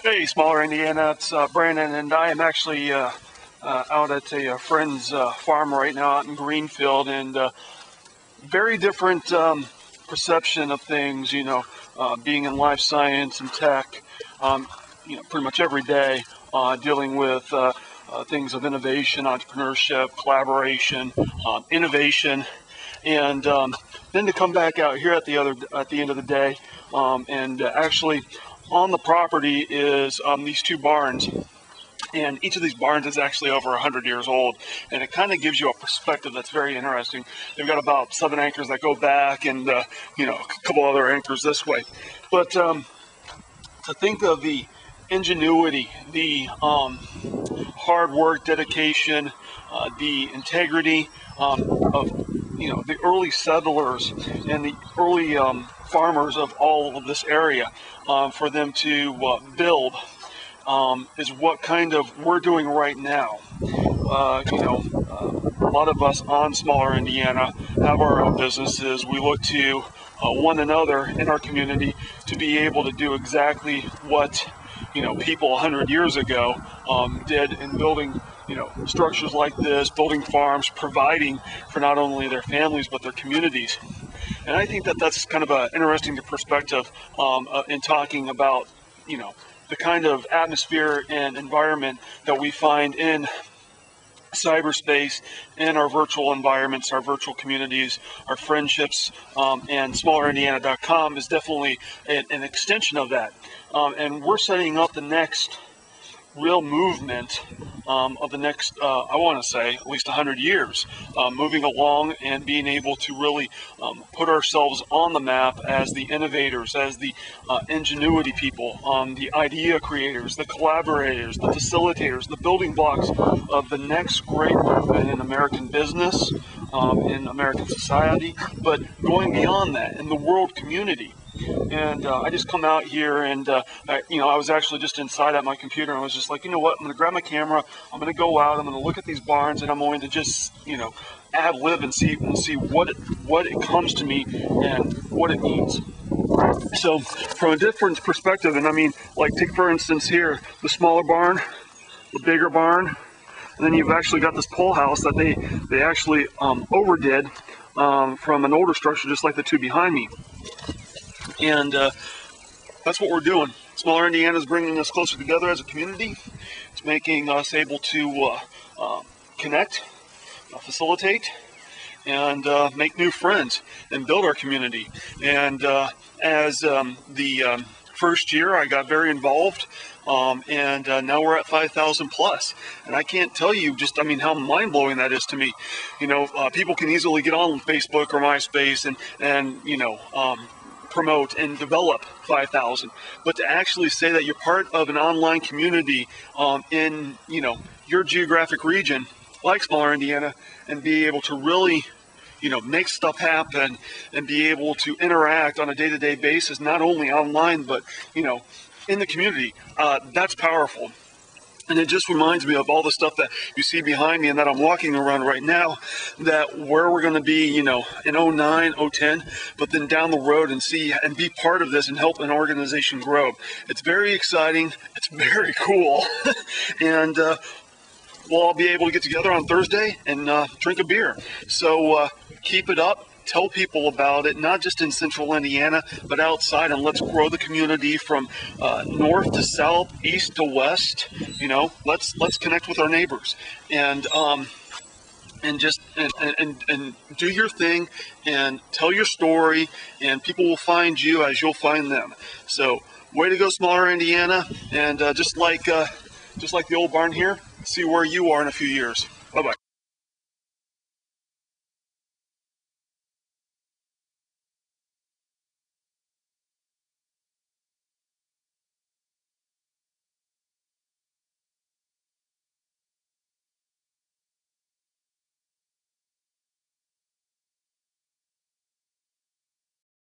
Hey, Smaller Indiana, it's Brandon, and I am actually out at a friend's farm right now out in Greenfield, and very different perception of things, being in life science and tech, pretty much every day, dealing with things of innovation, entrepreneurship, collaboration, innovation, and then to come back out here at the end of the day, and actually on the property is these two barns, and each of these barns is actually over 100 years old, and it kind of gives you a perspective that's very interesting. They've got about 7 anchors that go back, and a couple other anchors this way. But to think of the ingenuity, the hard work, dedication, the integrity of the early settlers and the early farmers of all of this area, for them to build is what kind of we're doing right now. A lot of us on Smaller Indiana have our own businesses. We look to one another in our community to be able to do exactly what people 100 years ago did in building structures like this, building farms, providing for not only their families but their communities. And I think that that's kind of an interesting perspective in talking about the kind of atmosphere and environment that we find in cyberspace, in our virtual environments, our virtual communities, our friendships, and smallerindiana.com is definitely an extension of that. And we're setting up the next real movement of the next, I want to say, at least 100 years, moving along and being able to really put ourselves on the map as the innovators, as the ingenuity people, the idea creators, the collaborators, the facilitators, the building blocks of the next great movement in American business, in American society, but going beyond that in the world community. And I just come out here, and I was actually just inside at my computer, and I was just like, you know what, I'm going to grab my camera, I'm going to go out, I'm going to look at these barns, and I'm going to just, ad lib and see what it comes to me and what it means. So from a different perspective, and I mean, like take for instance here, the smaller barn, the bigger barn, and then you've actually got this pole house that they actually overdid from an older structure, just like the two behind me. And that's what we're doing. Smaller Indiana is bringing us closer together as a community. It's making us able to connect, facilitate, and make new friends and build our community. And as the first year, I got very involved, and now we're at 5,000 plus. And I can't tell you just, how mind-blowing that is to me. People can easily get on Facebook or MySpace and promote and develop 5,000, but to actually say that you're part of an online community in your geographic region like Smaller Indiana, and be able to really make stuff happen and be able to interact on a day-to-day basis, not only online but in the community, that's powerful. And it just reminds me of all the stuff that you see behind me and that I'm walking around right now, that where we're going to be, in 09, 010, but then down the road and see and be part of this and help an organization grow. It's very exciting. It's very cool. And we'll all be able to get together on Thursday and drink a beer. So keep it up. Tell people about it, not just in central Indiana, but outside, and let's grow the community from north to south, east to west. Let's connect with our neighbors and just do your thing and tell your story, and people will find you as you'll find them. So way to go, Smaller Indiana, and just like the old barn here, see where you are in a few years. Bye-bye.